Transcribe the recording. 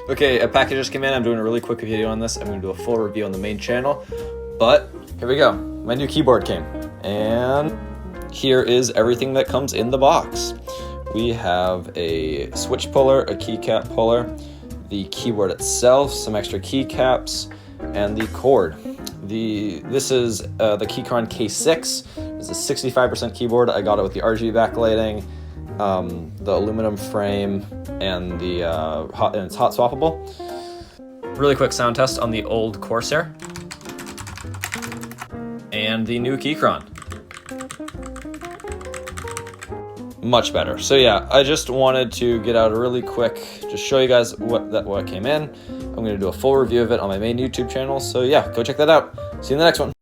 Okay, a package just came in. I'm doing a really quick video on this. I'm going to do a full review on the main channel, but here we go. My new keyboard came, and here is everything that comes in the box. We have a switch puller, a keycap puller, the keyboard itself, some extra keycaps, and the cord. This is the Keychron K6. It's a 65% keyboard. I got it with the RGB backlighting, the aluminum frame, and it's hot swappable. Really quick sound test on the old Corsair and the new Keychron. Much better. So yeah, I just wanted to get out a really quick, just show you guys what came in. I'm going to do a full review of it on my main YouTube channel. So yeah, go check that out. See you in the next one.